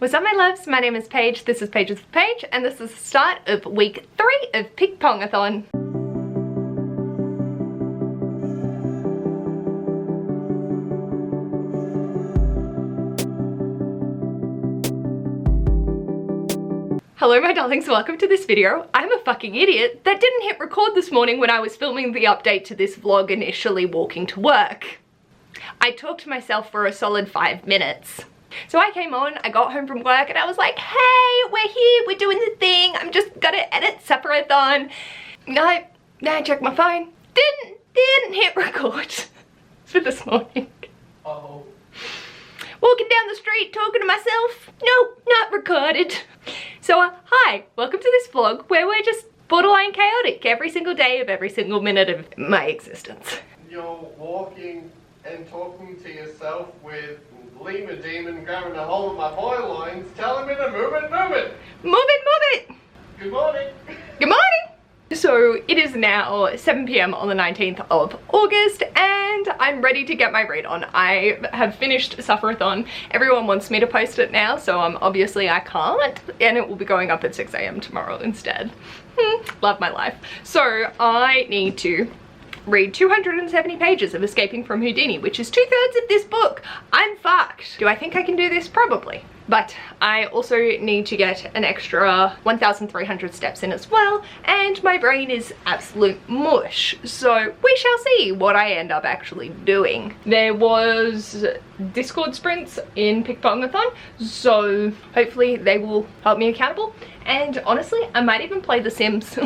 What's up my loves, my name is Paige, this is Paige with Paige, and this is the start of week 3 of Pickpongathon. Hello my darlings, welcome to this video. I'm a fucking idiot that didn't hit record this morning when I was filming the update to this vlog initially walking to work. I talked to myself for a solid 5 minutes. So I came on, I got home from work and I was like, hey, we're here, we're doing the thing, I'm just gonna edit Supper-a-thon. No, I checked my phone, didn't hit record for this morning. Oh. Walking down the street talking to myself, nope, not recorded. So hi, welcome to this vlog where we're just borderline chaotic every single day of every single minute of my existence. You're walking and talking to yourself with Lima Demon grabbing a hold of my boy lines, telling me to move it, move it! Move it! Good morning! Good morning! So it is now 7 PM on the 19th of August and I'm ready to get my read on. I have finished Supper-a-thon. Everyone wants me to post it now, so obviously I can't, and it will be going up at 6 AM tomorrow instead. Love my life. So I need to read 270 pages of Escaping from Houdini, which is 2/3 of this book. I'm fucked. Do I think I can do this? Probably. But I also need to get an extra 1,300 steps in as well, and my brain is absolute mush. So we shall see what I end up actually doing. There was Discord sprints in Pickpongathon, so hopefully they will help me accountable. And honestly, I might even play The Sims.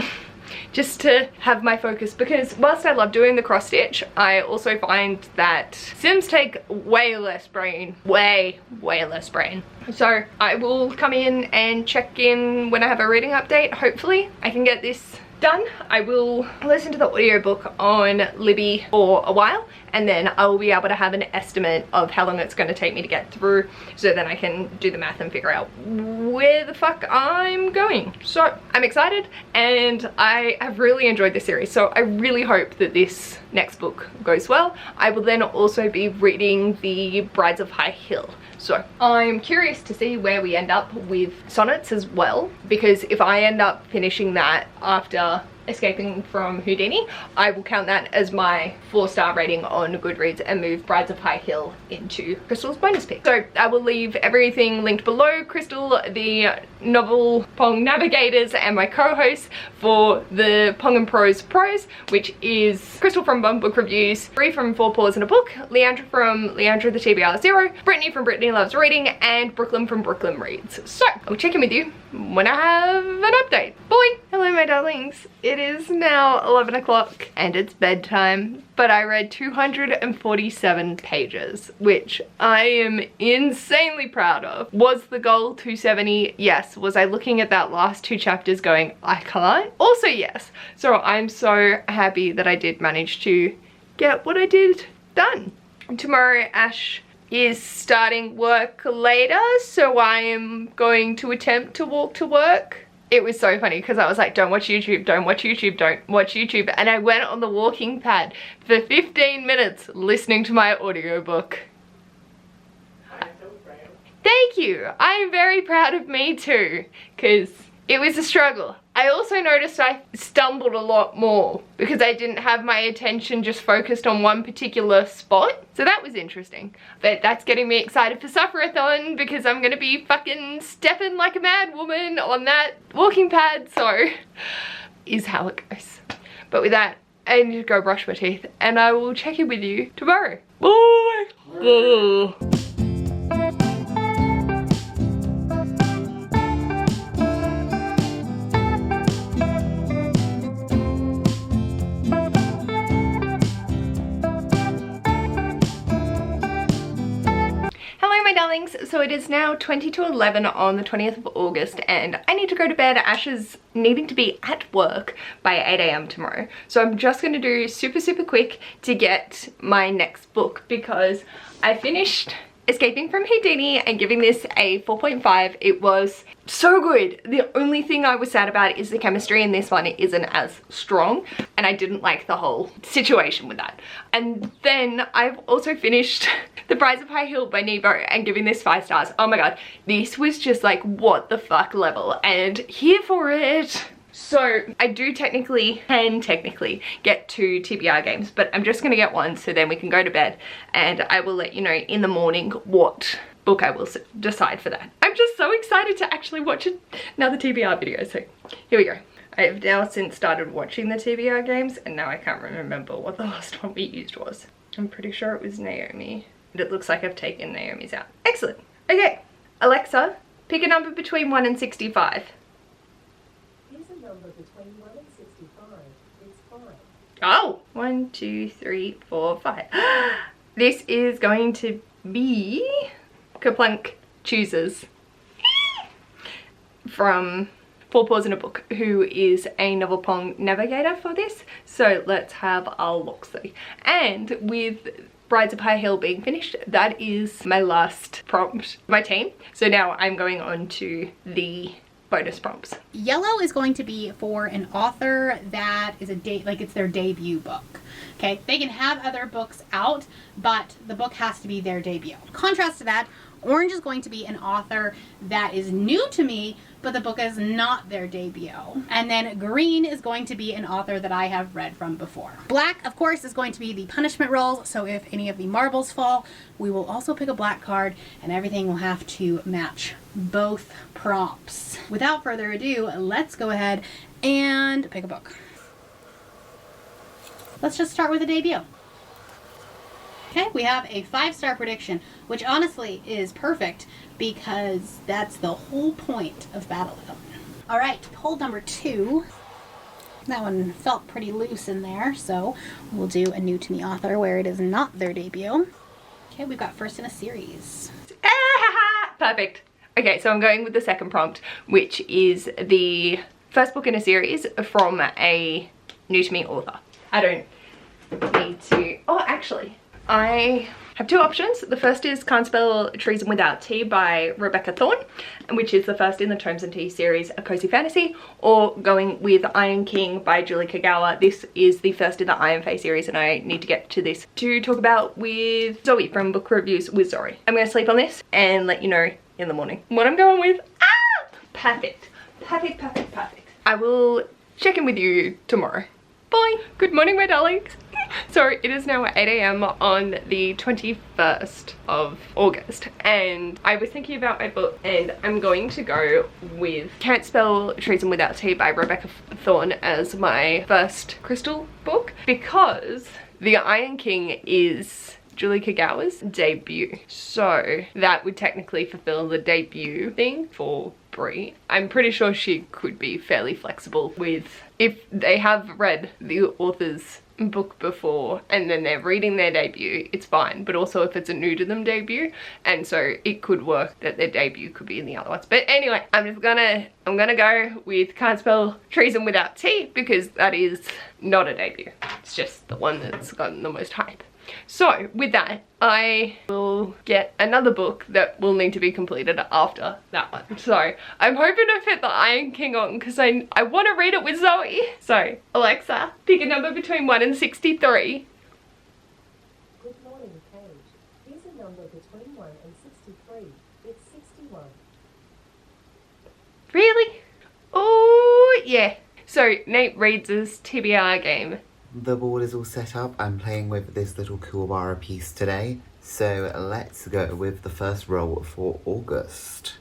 Just to have my focus, because whilst I love doing the cross stitch, I also find that Sims take way less brain, way less brain. So I will come in and check in when I have a reading update. Hopefully I can get this done. I will listen to the audiobook on Libby for a while, and then I will be able to have an estimate of how long it's going to take me to get through, so then I can do the math and figure out where the fuck I'm going. So I'm excited and I have really enjoyed this series, so I really hope that this next book goes well. I will then also be reading the Brides of High Hill. So I'm curious to see where we end up with sonnets as well, because if I end up finishing that after Escaping from Houdini, I will count that as my 4-star rating on Goodreads and move Brides of High Hill into Crystal's bonus pick. So I will leave everything linked below. Crystal, the novel Pong Navigators, and my co-host for the Pong and Prose Hos, which is Crystal from Bum Book Reviews, Bree from 4 Paws in a Book, Leandra from Leandra the TBR Zero, Brittany from Brittany Loves Reading, and Brooklyn from Brooklyn Reads. So I'll check in with you when I have an update. Bye! Hello my darlings. It is now 11 o'clock and it's bedtime, but I read 247 pages, which I am insanely proud of. Was the goal 270? Yes. Was I looking at that last 2 chapters going, I can't? Also yes. So I'm so happy that I did manage to get what I did done. Tomorrow Ash is starting work later, so I am going to attempt to walk to work. It was so funny because I was like, don't watch YouTube, don't watch YouTube, don't watch YouTube. And I went on the walking pad for 15 minutes listening to my audiobook. I'm so proud. Thank you. I'm very proud of me too, because it was a struggle. I also noticed I stumbled a lot more because I didn't have my attention just focused on one particular spot. So that was interesting. But that's getting me excited for Supper-a-thon because I'm gonna be fucking stepping like a mad woman on that walking pad. So is how it goes. But with that, I need to go brush my teeth and I will check in with you tomorrow. Bye! Bye. So it is now 20 to 11 on the 20th of August and I need to go to bed. Ash is needing to be at work by 8 AM tomorrow. So I'm just going to do super quick to get my next book because I finished Escaping from Houdini and giving this a 4.5. It was so good. The only thing I was sad about is the chemistry in this one isn't as strong, and I didn't like the whole situation with that. And then I've also finished The Brides of High Hill by Nebo and giving this 5 stars. Oh my god, this was just like what the fuck level, and here for it. So I can technically get 2 TBR games, but I'm just gonna get one so then we can go to bed, and I will let you know in the morning what book I will decide for that. I'm just so excited to actually watch another TBR video. So here we go. I have now since started watching the TBR games, and now I can't remember what the last one we used was. I'm pretty sure it was Naomi, and it looks like I've taken Naomi's out. Excellent. Okay, Alexa, pick a number between 1 and 65. Number between 1 and 65. It's 5. Oh, 1, 2, 3, 4, 5. This is going to be Kerplunk Chooses from 4 Paws in a Book, who is a novel Pong navigator for this. So let's have a look-see. And with Brides of High Hill being finished, that is my last prompt, my team. So now I'm going on to the bonus prompts. Yellow is going to be for an author that is it's their debut book. Okay, they can have other books out, but the book has to be their debut. Contrast to that, orange is going to be an author that is new to me, but the book is not their debut. And then green is going to be an author that I have read from before. Black, of course, is going to be the punishment rolls, so if any of the marbles fall, we will also pick a black card, and everything will have to match both prompts. Without further ado, let's go ahead and pick a book. Let's just start with a debut. Okay, we have a 5-star prediction, which honestly is perfect because that's the whole point of Battle Zone. All right, poll number 2. That one felt pretty loose in there, so we'll do a new to me author where it is not their debut. Okay, we've got first in a series. Perfect. Okay, so I'm going with the second prompt, which is the first book in a series from a new to me author. I don't need to, oh actually, I have 2 options. The first is Can't Spell Treason Without Tea by Rebecca Thorne, which is the first in the Tomes and Tea series, A Cozy Fantasy, or going with Iron King by Julie Kagawa. This is the first in the Iron Fae series, and I need to get to this to talk about with Zoe from Book Reviews with Zoe. I'm going to sleep on this and let you know in the morning what I'm going with. Ah! Perfect. Perfect, perfect, perfect. I will check in with you tomorrow. Bye. Good morning, my darlings. So it is now 8 AM on the 21st of August, and I was thinking about my book, and I'm going to go with Can't Spell Treason Without Tea by Rebecca Thorne as my first crystal book, because The Iron King is Julie Kagawa's debut, so that would technically fulfill the debut thing for Brie. I'm pretty sure she could be fairly flexible with, if they have read the author's book before and then they're reading their debut, it's fine, but also if it's a new to them debut, and so it could work that their debut could be in the other ones. But anyway, I'm gonna go with Can't Spell Treason Without Tea because that is not a debut, it's just the one that's gotten the most hype. So with that, I will get another book that will need to be completed after that one. So I'm hoping to fit the Iron King on because I want to read it with Zoe. So Alexa, pick a number between 1 and 63. Good morning, Paige. Here's a number between 1 and 63. It's 61. Really? Oh yeah. So Nate reads his TBR game. The board is all set up. I'm playing with this little Kuwabara piece today. So let's go with the first roll for August,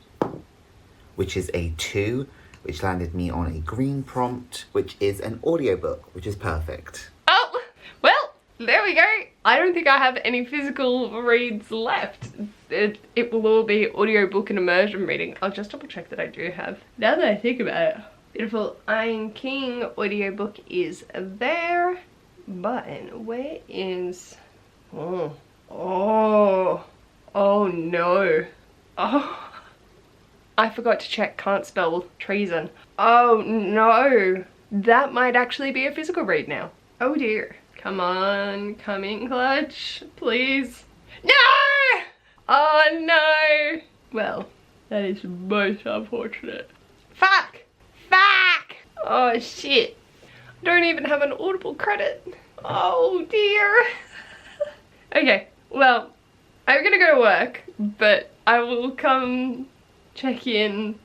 which is a 2, which landed me on a green prompt, which is an audiobook, which is perfect. Oh, well, there we go. I don't think I have any physical reads left. It will all be audiobook and immersion reading. I'll just double check that I do have, now that I think about it. Beautiful Iron King audiobook is there, but where is, oh no, oh, I forgot to check Can't Spell Treason. Oh no, that might actually be a physical read now. Oh dear. Come on, come in clutch, please. No! Oh no! Well, that is most unfortunate. Fuck! Fuck! Oh shit. I don't even have an Audible credit. Oh dear. Okay, well, I'm gonna go to work, but I will come check in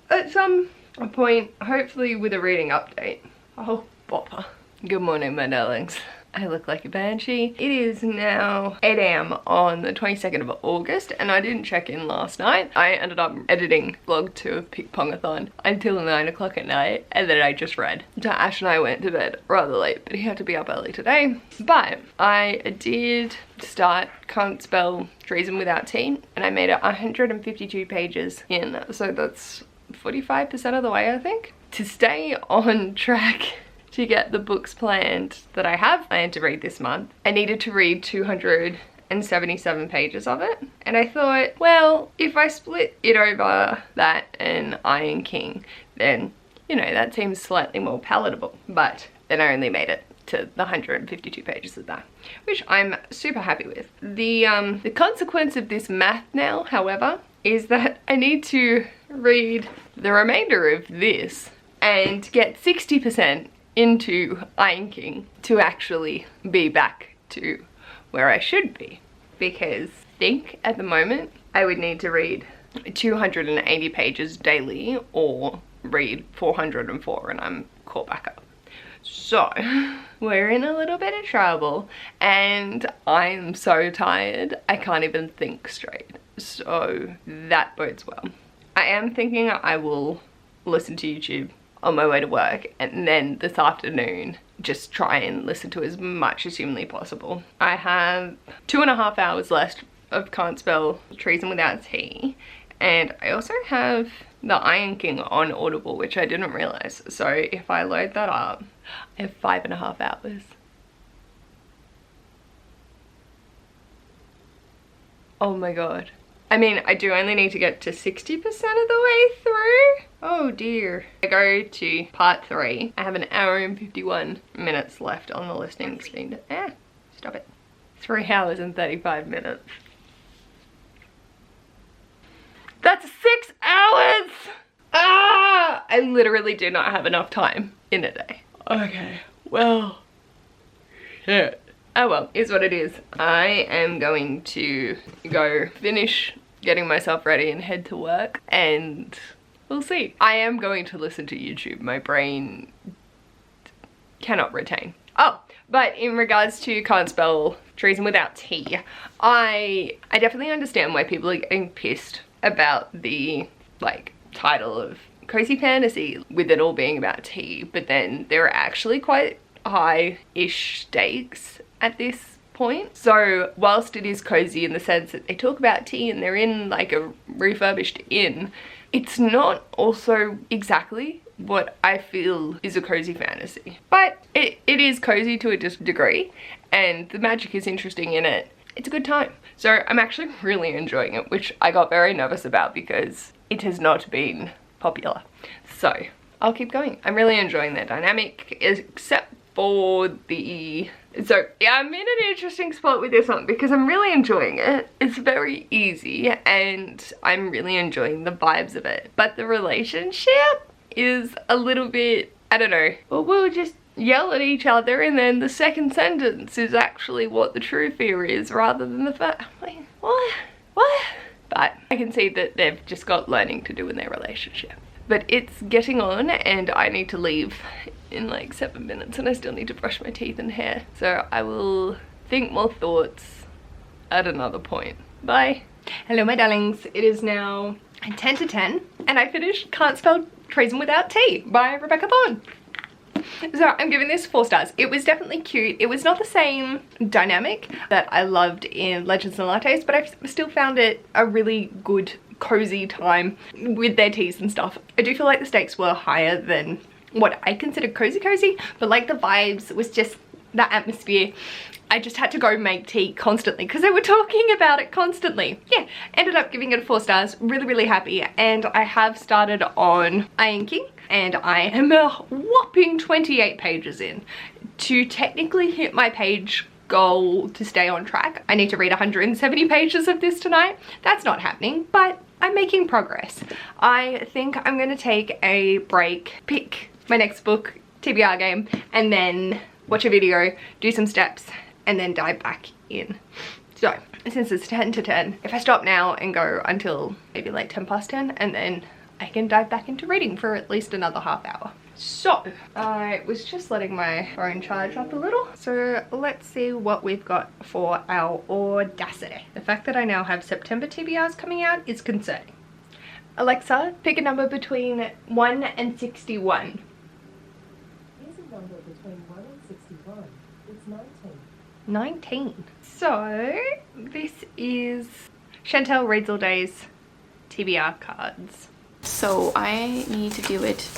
at some point, hopefully with a reading update. Oh, bopper. Good morning, my darlings. I look like a banshee. It is now 8 AM on the 22nd of August and I didn't check in last night. I ended up editing vlog 2 of Pickpongathon until 9 o'clock at night and then I just read. So Ash and I went to bed rather late, but he had to be up early today. But I did start Can't Spell Treason Without Tea and I made it 152 pages in, so that's 45% of the way I think. To stay on track to get the books planned that I had to read this month, I needed to read 277 pages of it. And I thought, well, if I split it over that and Iron King, then, you know, that seems slightly more palatable. But then I only made it to the 152 pages of that, which I'm super happy with. The consequence of this math now, however, is that I need to read the remainder of this and get 60% into Iron King to actually be back to where I should be, because I think at the moment I would need to read 280 pages daily or read 404 and I'm caught back up. So we're in a little bit of trouble and I'm so tired I can't even think straight, so that bodes well. I am thinking I will listen to YouTube on my way to work and then this afternoon just try and listen to as much as humanly possible. I have 2.5 hours left of Can't Spell Treason Without Tea and I also have the Iron King on Audible, which I didn't realize. So if I load that up, I have 5.5 hours. Oh my god. I mean, I do only need to get to 60% of the way through. Oh dear. I go to part 3. I have an hour and 51 minutes left on the listening speed. Stop it. 3 hours and 35 minutes. That's 6 hours! Ah! I literally do not have enough time in a day. Okay, well, shit. Oh well, is what it is. I am going to go finish getting myself ready and head to work and we'll see. I am going to listen to YouTube. My brain cannot retain. Oh, but in regards to Can't Spell Treason Without Tea, I definitely understand why people are getting pissed about the like title of cozy fantasy with it all being about tea, but then there are actually quite high-ish stakes at this point. So whilst it is cozy in the sense that they talk about tea and they're in like a refurbished inn, it's not also exactly what I feel is a cozy fantasy. But it is cozy to a degree and the magic is interesting in it. It's a good time. So I'm actually really enjoying it, which I got very nervous about because it has not been popular. So I'll keep going. I'm really enjoying that dynamic, except for the... So yeah, I'm in an interesting spot with this one because I'm really enjoying it. It's very easy and I'm really enjoying the vibes of it. But the relationship is a little bit, I don't know. Well, we'll just yell at each other and then the second sentence is actually what the true fear is rather than the fact, like, what? But I can see that they've just got learning to do in their relationship. But it's getting on and I need to leave in like 7 minutes and I still need to brush my teeth and hair. So I will think more thoughts at another point. Bye. Hello my darlings, it is now 10 to 10 and I finished Can't Spell Treason Without Tea by Rebecca Thorne. So I'm giving this 4 stars. It was definitely cute. It was not the same dynamic that I loved in Legends and Lattes, but I still found it a really good cozy time with their teas and stuff. I do feel like the stakes were higher than what I consider cozy, but like the vibes was just that atmosphere. I just had to go make tea constantly because they were talking about it constantly. Yeah, ended up giving it 4 stars. Really happy. And I have started on Iron King and I am a whopping 28 pages in. To technically hit my page goal to stay on track. I need to read 170 pages of this tonight. That's not happening, but I'm making progress. I think I'm gonna take a break, pick my next book, TBR game, and then watch a video, do some steps, and then dive back in. So, since it's 10 to 10, if I stop now and go until maybe like 10 past 10, and then I can dive back into reading for at least another half hour. So, I was just letting my phone charge up a little. So let's see what we've got for our Audacity. The fact that I now have September TBRs coming out is concerning. Alexa, pick a number between 1 and 61. Here's a number between 1 and 61. It's 19. 19. So, this is Chantel Reads All Day's TBR cards. So I need to do it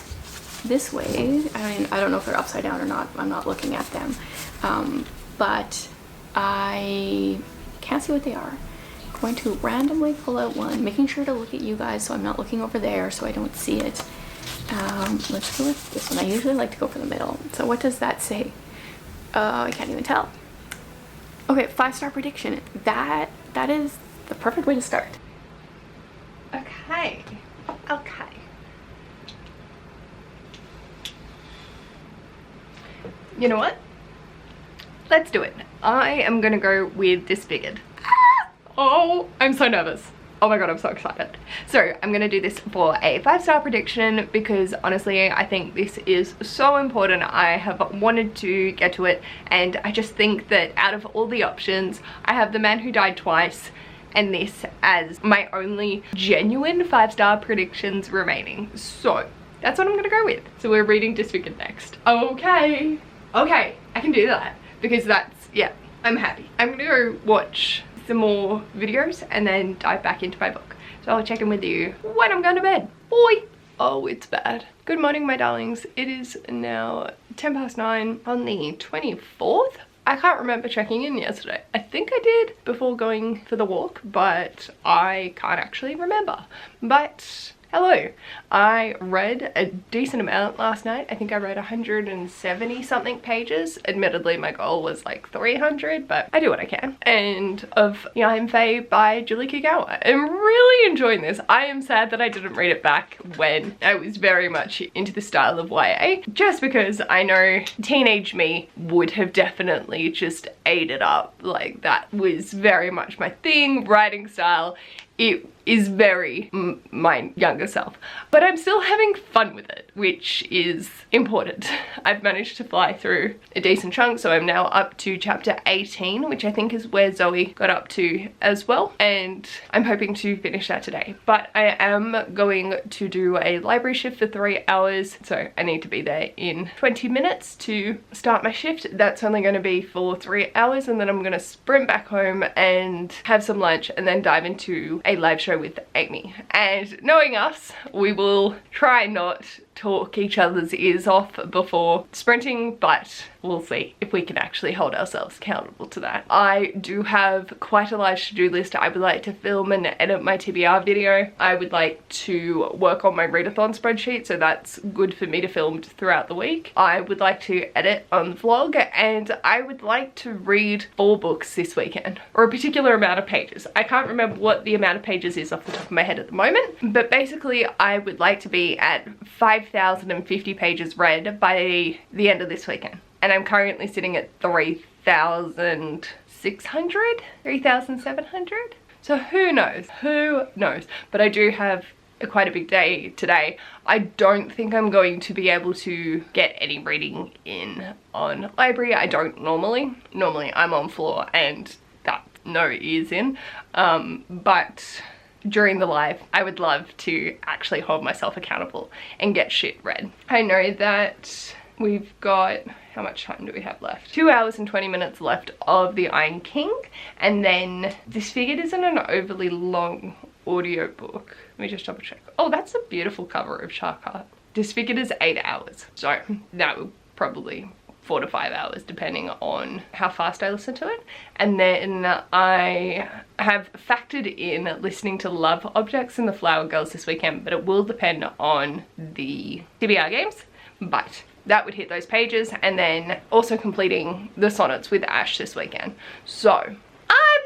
this way. I mean, I don't know if they're upside down or not. I'm not looking at them. But I can't see what they are. I'm going to randomly pull out one, making sure to look at you guys so I'm not looking over there so I don't see it. Let's go with this one. I usually like to go for the middle. So what does that say? I can't even tell. Okay, 5-star prediction. That is the perfect way to start. Okay. Okay. You know what? Let's do it. I am gonna go with Disfigured. Oh, I'm so nervous. Oh my god, I'm so excited. So I'm gonna do this for a 5-star prediction because honestly, I think this is so important. I have wanted to get to it, and I just think that out of all the options, I have The Man Who Died Twice and this as my only genuine 5-star predictions remaining. So that's what I'm gonna go with. So we're reading Disfigured next. Okay, okay, I can do that because that's, yeah, I'm happy. I'm gonna go watch some more videos and then dive back into my book. So I'll check in with you when I'm going to bed. Boy! Oh, it's bad. Good morning, my darlings. It is now 10 past 9 on the 24th. I can't remember checking in yesterday. I think I did before going for the walk, but I can't actually remember. But hello. I read a decent amount last night. I think I read 170 something pages. Admittedly, my goal was like 300, but I do what I can. And of I Am Faye by Julie Kugawa. I'm really enjoying this. I am sad that I didn't read it back when I was very much into the style of YA, just because I know teenage me would have definitely just ate it up. Like, that was very much my thing, writing style. It is very my younger self, but I'm still having fun with it, which is important. I've managed to fly through a decent chunk, so I'm now up to chapter 18, which I think is where Zoe got up to as well, and I'm hoping to finish that today. But I am going to do a library shift for 3 hours, so I need to be there in 20 minutes to start my shift. That's only going to be for 3 hours, and then I'm going to sprint back home and have some lunch and then dive into a live show with Amy. And knowing us, we will try not talk each other's ears off before sprinting, but we'll see if we can actually hold ourselves accountable to that. I do have quite a large to-do list. I would like to film and edit my TBR video. I would like to work on my readathon spreadsheet, so that's good for me to film throughout the week. I would like to edit on the vlog, and I would like to read 4 books this weekend, or a particular amount of pages. I can't remember what the amount of pages is off the top of my head at the moment, but basically I would like to be at 5,050 pages read by the end of this weekend. And I'm currently sitting at 3,600, 3,700. So who knows? Who knows? But I do have quite a big day today. I don't think I'm going to be able to get any reading in on library. I don't normally. Normally I'm on floor and that's no ears in. But during the live, I would love to actually hold myself accountable and get shit read. I know that we've got, how much time do we have left? 2 hours and 20 minutes left of The Iron King, and then Disfigured isn't an overly long audiobook. Let me just double check. Oh, that's a beautiful cover of Shark Heart. Disfigured is 8 hours, so that would probably 4 to 5 hours depending on how fast I listen to it. And then I have factored in listening to Love Objects and The Flower Girls this weekend, but it will depend on the TBR Games. But that would hit those pages, and then also completing the sonnets with Ash this weekend. So I'm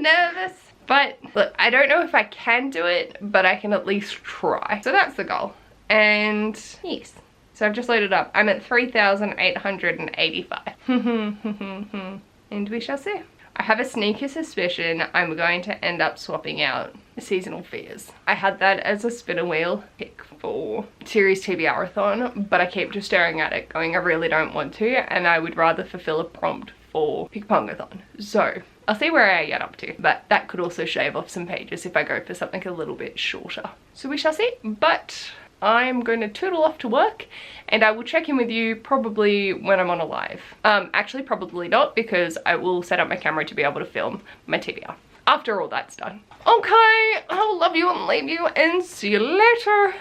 nervous, but look, I don't know if I can do it, but I can at least try. So that's the goal. And yes, so I've just loaded up. I'm at 3,885. And we shall see. I have a sneaky suspicion I'm going to end up swapping out Seasonal Fears. I had that as a spinner wheel pick for series TBR-a-thon, but I keep just staring at it going, I really don't want to, and I would rather fulfill a prompt for Pickpongathon. So I'll see where I get up to, but that could also shave off some pages if I go for something a little bit shorter. So we shall see, but I'm going to tootle off to work, and I will check in with you probably when I'm on a live. Actually probably not, because I will set up my camera to be able to film my TBR after all that's done. Okay, I'll love you and leave you and see you later.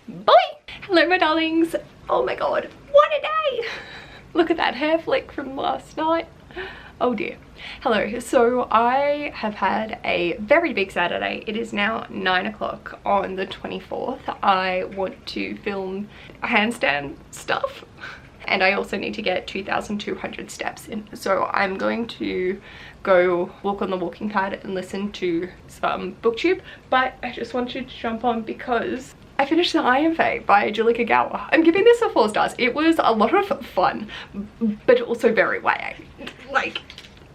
Bye. Hello my darlings. Oh my god, what a day. Look at that hair flick from last night. Oh dear. Hello, so I have had a very big Saturday. It is now 9 o'clock on the 24th. I want to film handstand stuff, and I also need to get 2,200 steps in. So I'm going to go walk on the walking pad and listen to some booktube, but I just wanted to jump on because I finished the Iron Fae by Julie Kagawa. I'm giving this a 4 stars. It was a lot of fun, but also very YA. Like,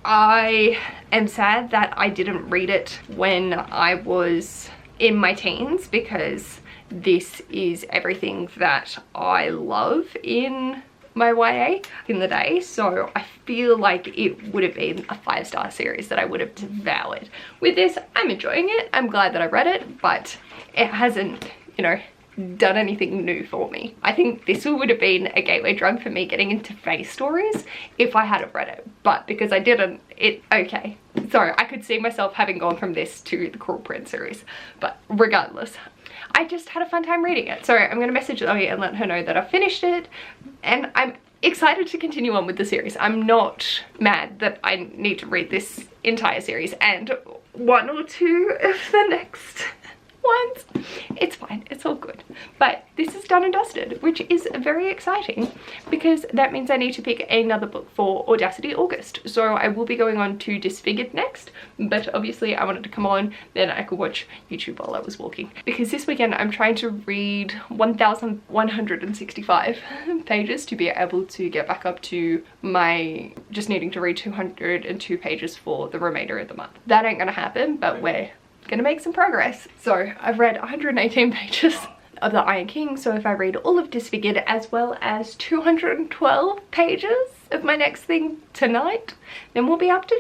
I am sad that I didn't read it when I was in my teens, because this is everything that I love in my YA in the day. So I feel like it would have been a 5-star series that I would have devoured. With this, I'm enjoying it. I'm glad that I read it, but it hasn't, you know, done anything new for me. I think this would have been a gateway drug for me getting into Fae stories if I hadn't read it, but because I didn't, okay. Sorry, I could see myself having gone from this to the Cruel Prince series, but regardless, I just had a fun time reading it. So I'm gonna message Zoe and let her know that I've finished it, and I'm excited to continue on with the series. I'm not mad that I need to read this entire series and 1 or 2 of the next ones. It's fine, it's all good. But this is done and dusted, which is very exciting, because that means I need to pick another book for Audacity August. So I will be going on to Disfigured next, but obviously I wanted to come on, then I could watch YouTube while I was walking. Because this weekend I'm trying to read 1,165 pages to be able to get back up to my just needing to read 202 pages for the remainder of the month. That ain't gonna happen, but we're gonna make some progress. So I've read 118 pages of the Iron King, so if I read all of Disfigured as well as 212 pages of my next thing tonight, then we'll be up to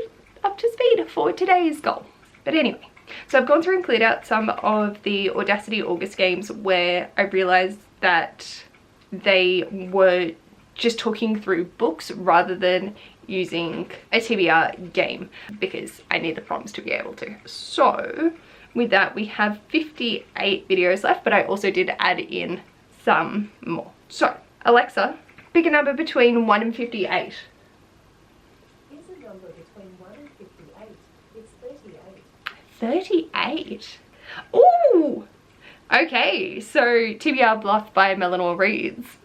speed for today's goal. But anyway, so I've gone through and cleared out some of the Audacity August games where I realized that they were just talking through books rather than using a TBR game, because I need the prompts to be able to. So with that, we have 58 videos left, but I also did add in some more. So Alexa, pick a number between 1 and 58. Here's a number between 1 and 58. It's 38. 38. Ooh! Okay, so TBR Bluff by Eleanor Reads.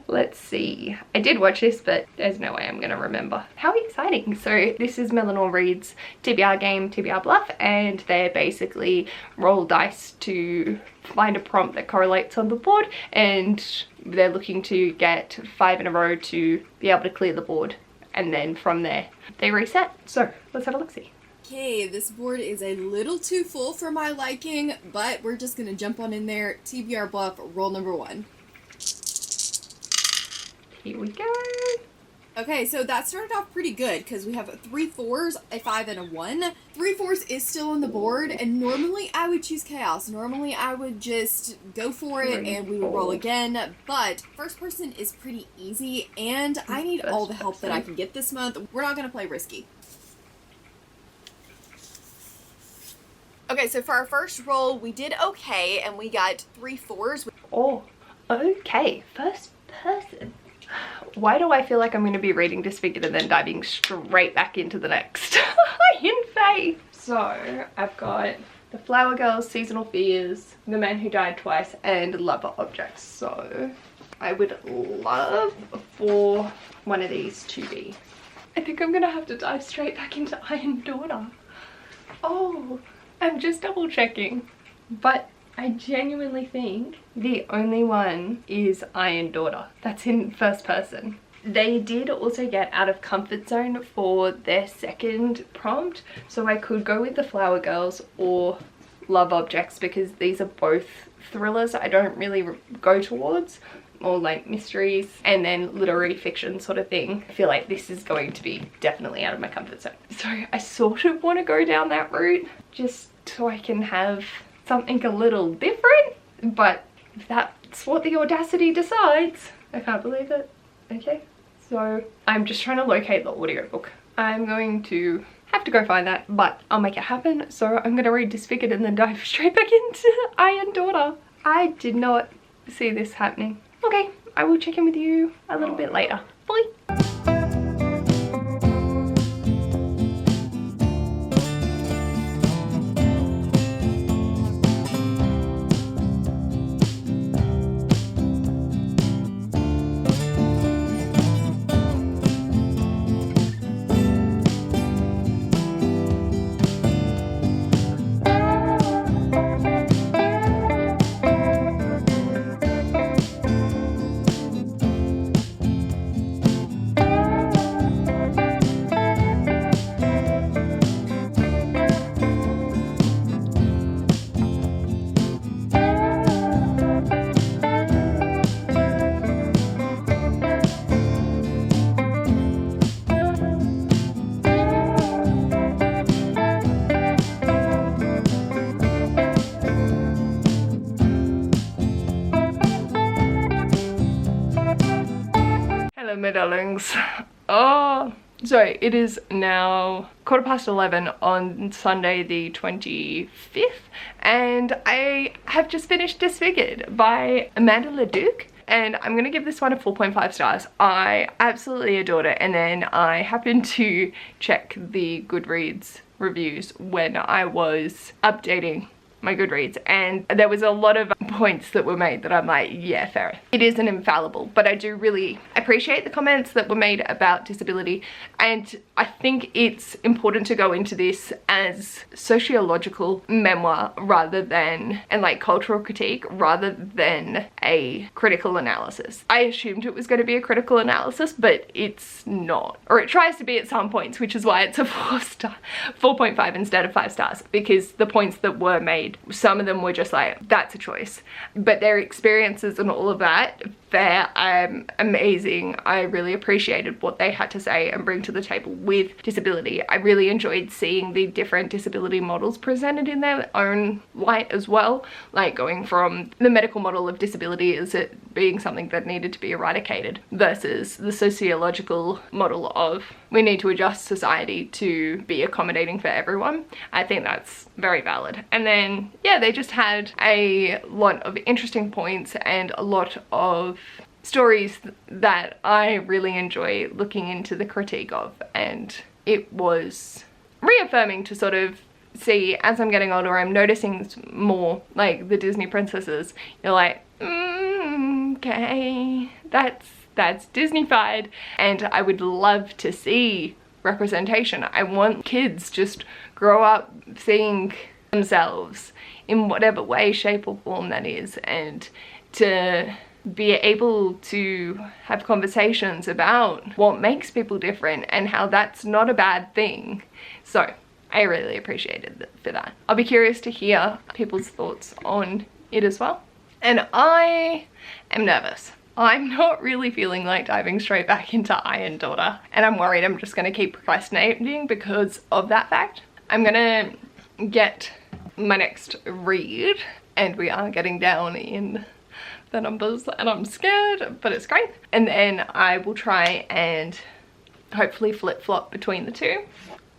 Let's see. I did watch this, but there's no way I'm gonna remember. How exciting. So this is Eleanor Reads' TBR game, TBR Bluff, and they're basically roll dice to find a prompt that correlates on the board, and they're looking to get 5 in a row to be able to clear the board, and then from there they reset. So let's have a look-see. Okay, this board is a little too full for my liking, but we're just gonna jump on in there. TBR Bluff, roll number 1. Here we go. Okay, so that started off pretty good because we have 3 4s, a 5, and a 1. 3 4s is still on the board, and normally I would choose Chaos. Normally I would just go for it and we would roll again, but first person is pretty easy, and I need all the help that I can get this month. We're not going to play risky. Okay, so for our first roll, we did okay, and we got 3 4s. Oh, okay. First person. Why do I feel like I'm going to be reading Disfigured and then diving straight back into the next in Fae? So I've got The Flower Girls, Seasonal Fears, The Man Who Died Twice, and Lover Objects. So I would love for one of these to be. I think I'm gonna have to dive straight back into Iron Daughter. Oh, I'm just double checking. But I genuinely think the only one is Iron Daughter. That's in first person. They did also get out of comfort zone for their second prompt, so I could go with the Flower Girls or Love Objects because these are both thrillers I don't really go towards, more like mysteries and then literary fiction sort of thing. I feel like this is going to be definitely out of my comfort zone. So I sort of want to go down that route just so I can have something a little different, but if that's what the Audacity decides, I can't believe it. Okay, so I'm just trying to locate the audiobook. I'm going to have to go find that, but I'll make it happen. So I'm gonna read Disfigured and then dive straight back into Iron Daughter. I did not see this happening. Okay, I will check in with you a little bit later. Bye. Hello my darlings. Oh, so it is now 11:15 on Sunday the 25th and I have just finished Disfigured by Amanda Leduc and I'm gonna give this one a 4.5 stars. I absolutely adored it, and then I happened to check the Goodreads reviews when I was updating my Goodreads, and there was a lot of points that were made that I'm like, yeah, fair. It isn't infallible, but I do really appreciate the comments that were made about disability, and I think it's important to go into this as sociological memoir rather than, and like cultural critique rather than a critical analysis. I assumed it was going to be a critical analysis, but it's not, or it tries to be at some points, which is why it's a 4.5 instead of 5 stars, because the points that were made, some of them were just like, that's a choice, but their experiences and all of that, they're amazing. I really appreciated what they had to say and bring to the table with disability. I really enjoyed seeing the different disability models presented in their own light as well, like going from the medical model of disability as it being something that needed to be eradicated versus the sociological model of we need to adjust society to be accommodating for everyone. I think that's very valid. And then yeah, they just had a lot of interesting points and a lot of stories that I really enjoy looking into the critique of, and it was reaffirming to sort of see, as I'm getting older, I'm noticing more like the Disney princesses. You're like, okay, that's Disney-fied, and I would love to see representation. I want kids just grow up seeing themselves in whatever way, shape or form that is, and to be able to have conversations about what makes people different and how that's not a bad thing. So I really appreciated it for that. I'll be curious to hear people's thoughts on it as well. And I am nervous. I'm not really feeling like diving straight back into Iron Daughter, and I'm worried I'm just gonna keep procrastinating because of that fact. I'm gonna get my next read, and we are getting down in the numbers and I'm scared, but it's great. And then I will try and hopefully flip-flop between the two.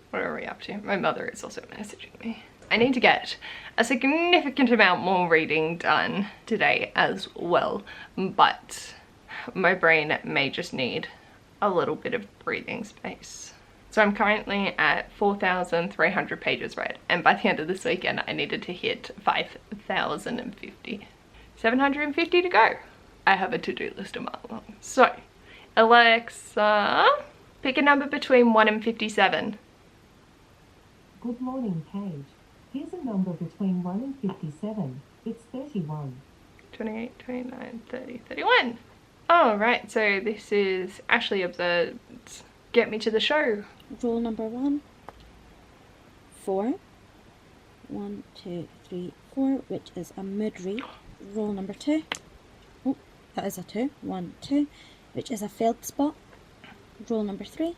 What are we up to? My mother is also messaging me. I need to get a significant amount more reading done today as well, but my brain may just need a little bit of breathing space. So I'm currently at 4,300 pages read, and by the end of this weekend I needed to hit 5,050. 750 to go. I have a to-do list a mile long. So, Alexa, pick a number between 1 and 57. Good morning, Paige. Here's a number between 1 and 57. It's 31. 28, 29, 30, 31. All right, so this is Ashley of the Get Me to the Show. Rule number 1, 4. 1, 2, 3, 4, which is a mood read. Rule number 2. Oh, that is a 2. 1, 2, which is a failed spot. Rule number 3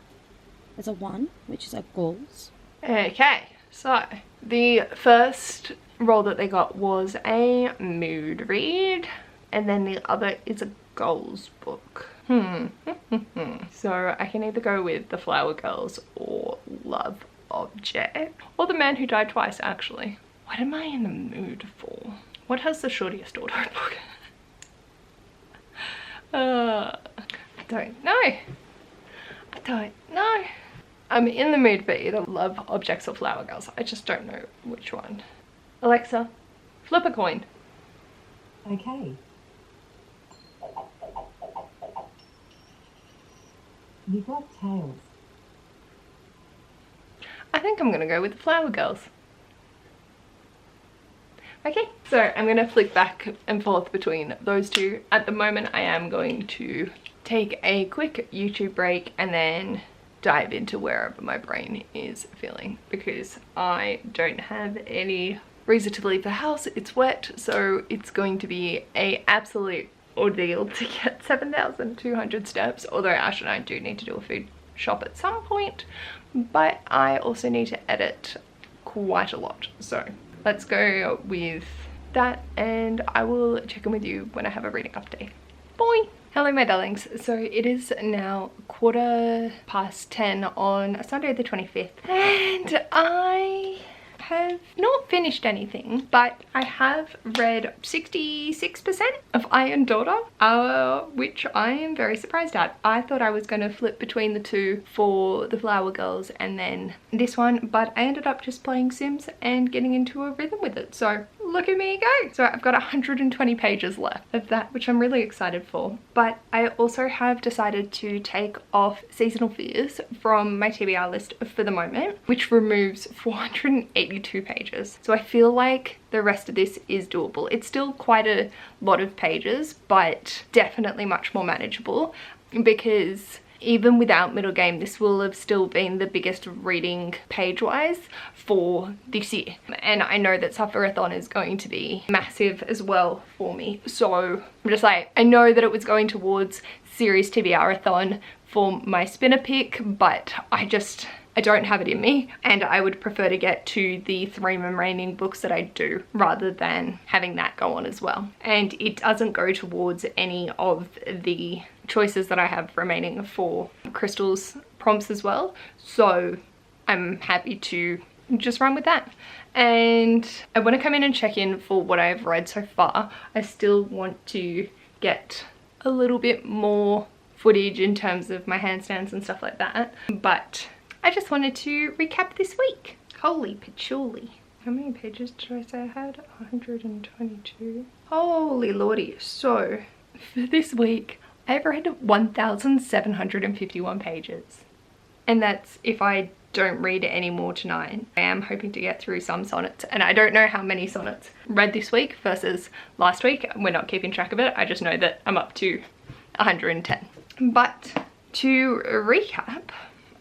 is a 1, which is a goals. Okay, so the first roll that they got was a mood read, and then the other is a goals book. So I can either go with The Flower Girls or Love Object, or The Man Who Died Twice, actually. What am I in the mood for? What has the shortest auto book? I don't know. I don't know. I'm in the mood for either Love Objects or Flower Girls. I just don't know which one. Alexa, flip a coin. Okay. You got tails. I think I'm gonna go with the Flower Girls. Okay, so I'm gonna flick back and forth between those two. At the moment, I am going to take a quick YouTube break and then dive into wherever my brain is feeling, because I don't have any reason to leave the house. It's wet, so it's going to be a absolute ordeal to get 7,200 steps, although Ash and I do need to do a food shop at some point, but I also need to edit quite a lot. So let's go with that, and I will check in with you when I have a reading update. Bye! Hello my darlings, so it is now 10:15 on Sunday the 25th, and I have not finished anything, but I have read 66% of Iron Daughter, which I am very surprised at. I thought I was going to flip between the two for the Flower Girls and then this one, but I ended up just playing Sims and getting into a rhythm with it. So look at me go. So I've got 120 pages left of that, which I'm really excited for. But I also have decided to take off Seasonal Fears from my TBR list for the moment, which removes 482 pages. So I feel like the rest of this is doable. It's still quite a lot of pages, but definitely much more manageable, because even without middle game, this will have still been the biggest reading page-wise for this year. And I know that Suffer-a-thon is going to be massive as well for me. So I'm just like, I know that it was going towards series TBR-a-thon for my spinner pick, but I don't have it in me, and I would prefer to get to the 3 remaining books that I do rather than having that go on as well. And it doesn't go towards any of the choices that I have remaining for Crystal's prompts as well, so I'm happy to just run with that. And I want to come in and check in for what I've read so far. I still want to get a little bit more footage in terms of my handstands and stuff like that, but I just wanted to recap this week. Holy patchouli. How many pages did I say I had? 122. Holy lordy. So for this week, I've read 1,751 pages. And that's if I don't read any more tonight. I am hoping to get through some sonnets, and I don't know how many sonnets read this week versus last week. We're not keeping track of it. I just know that I'm up to 110. But to recap,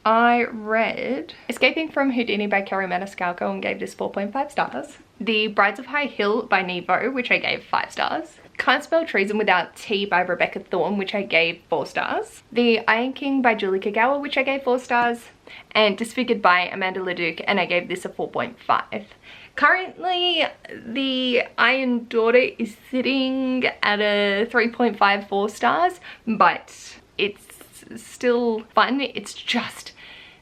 I read Escaping from Houdini by Kerry Maniscalco and gave this 4.5 stars. The Brides of High Hill by Nevo, which I gave 5 stars. Can't Spell Treason Without Tea by Rebecca Thorne, which I gave 4 stars. The Iron King by Julie Kagawa, which I gave 4 stars. And Disfigured by Amanda Leduc, and I gave this a 4.5. Currently, the Iron Daughter is sitting at a 3.54 stars, but it's still fun. It's just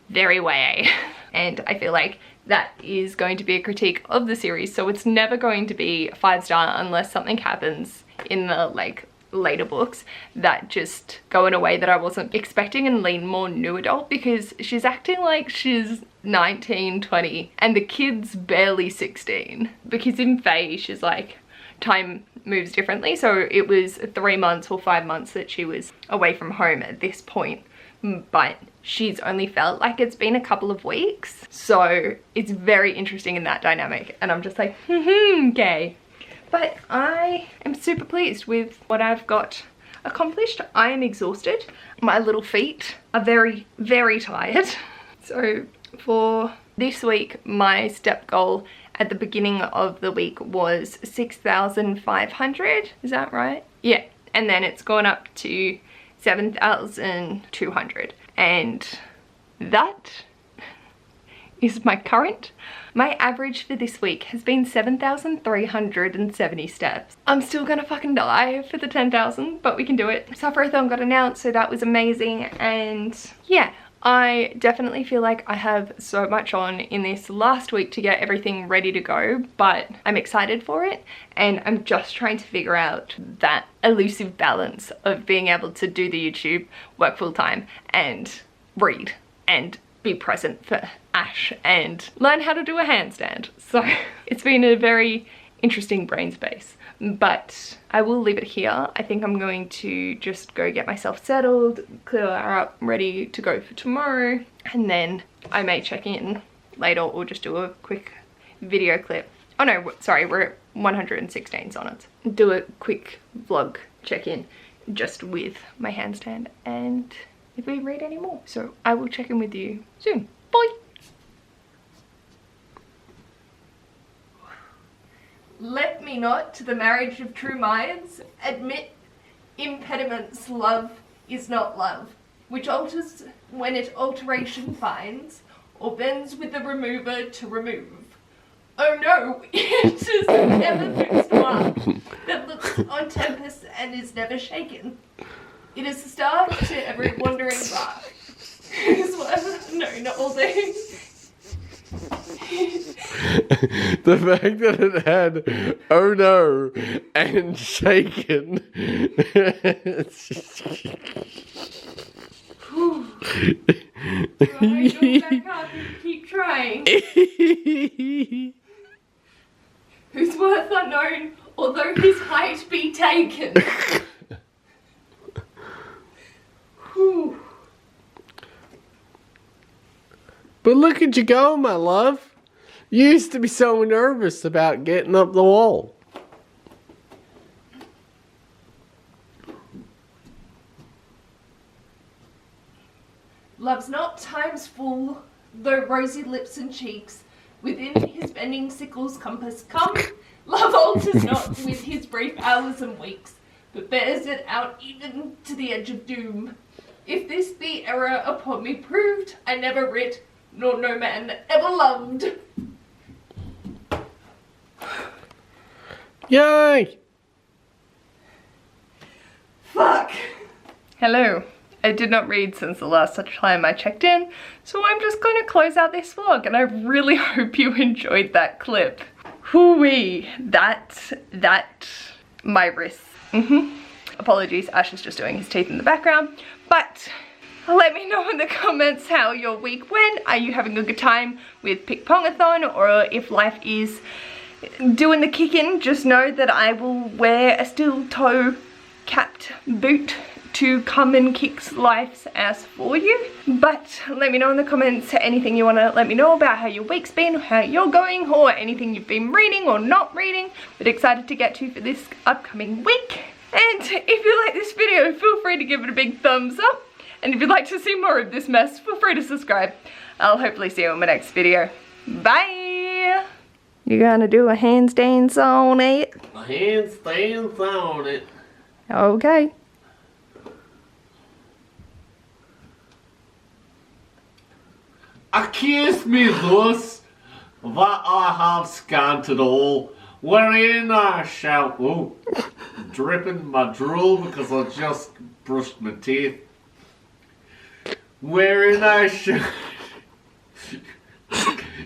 very YA, and I feel like that is going to be a critique of the series, so it's never going to be 5-star unless something happens in the later books that just go in a way that I wasn't expecting and lean more new adult, because she's acting like she's 19, 20 and the kid's barely 16, because in Faye she's like time moves differently. So it was 3 months or 5 months that she was away from home at this point, but she's only felt like it's been a couple of weeks. So it's very interesting in that dynamic, and I'm just like, okay. But I am super pleased with what I've got accomplished. I am exhausted. My little feet are very, very tired. So for this week, my step goal at the beginning of the week was 6,500. Is that right? Yeah. And then it's gone up to 7,200. And that is my current. My average for this week has been 7,370 steps. I'm still gonna fucking die for the 10,000, but we can do it. Suffer-a-thon got announced, so that was amazing. And yeah, I definitely feel like I have so much on in this last week to get everything ready to go, but I'm excited for it, and I'm just trying to figure out that elusive balance of being able to do the YouTube, work full time, and read, and be present for Ash, and learn how to do a handstand. So it's been a very interesting brain space, but I will leave it here. I think I'm going to just go get myself settled, clear her up, ready to go for tomorrow, and then I may check in later or just do a quick video clip. Oh no, sorry, we're at 116 sonnets. Do a quick vlog check-in just with my handstand and if we read any more. So I will check in with you soon. Bye! Let me not to the marriage of true minds admit impediments. Love is not love, which alters when it alteration finds, or bends with the remover to remove. Oh no, it is never fixed mark that looks on tempest and is never shaken. It is the start to every wandering bark. No, not all day. The fact that it had "oh no" and "shaken." Back up and keep trying. Whose worth unknown, although his height be taken. But look at you go, my love. You used to be so nervous about getting up the wall. Love's not time's full, though rosy lips and cheeks within his bending sickle's compass come. Love alters not with his brief hours and weeks, but bears it out even to the edge of doom. If this be error upon me proved, I never writ, nor no man ever loved. Yay! Fuck! Hello. I did not read since the last time I checked in, so I'm just going to close out this vlog, and I really hope you enjoyed that clip. Hoo-wee. My wrist. Apologies, Ash is just doing his teeth in the background, but let me know in the comments how your week went. Are you having a good time with Pickpongathon, or if life is doing the kicking, just know that I will wear a steel toe capped boot to come and kick life's ass for you. But let me know in the comments anything you want to let me know about how your week's been, how you're going, or anything you've been reading or not reading, but excited to get to for this upcoming week. And if you like this video, feel free to give it a big thumbs up. And if you'd like to see more of this mess, feel free to subscribe. I'll hopefully see you in my next video. Bye! You gonna do a handstands on it? A handstands on it. Okay. Accuse me thus that I have scanted all, wherein I shall, dripping my drool because I just brushed my teeth, wherein I shall,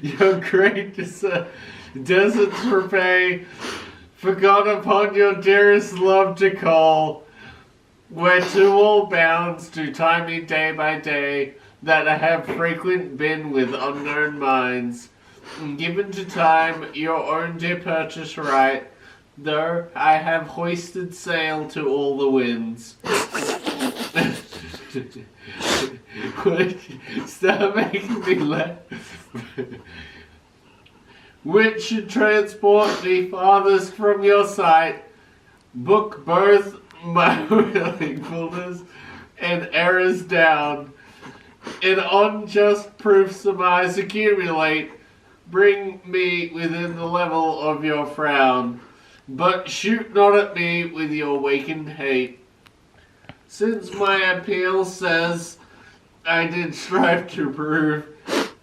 your great deserts repay, forgot upon your dearest love to call, where to all bounds do time me day by day, that I have frequent been with unknown minds, and given to time your own dear purchase right, Though I have hoisted sail to all the winds. Stop making me laugh. Which should transport me farthest from your sight, book both my willingfulness and errors down, in unjust proofs surmise accumulate, bring me within the level of your frown, but shoot not at me with your wakened hate. Since my appeal says I did strive to prove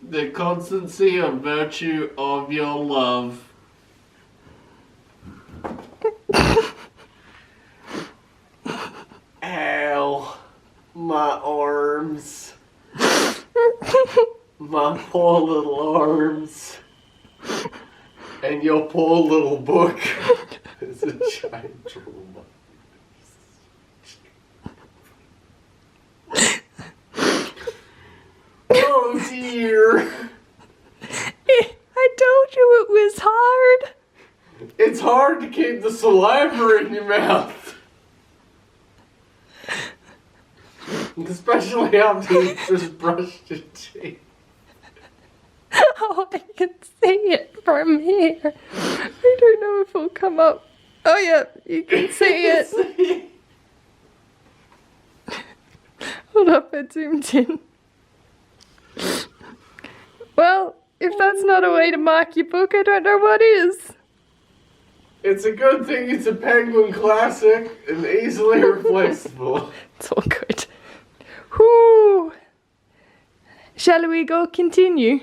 the constancy of virtue of your love. Ow, my arms. My poor little arms. And your poor little book is a giant trauma. Oh dear. I told you it was hard. It's hard to keep the saliva in your mouth. Especially after you just brushed your teeth. Oh, I can see it from here. I don't know if it'll come up. Oh yeah, you can see it. Hold up, I zoomed in. Well, if that's not a way to mark your book, I don't know what is. It's a good thing it's a Penguin classic and easily replaceable. It's all good. Whoo! Shall we go continue?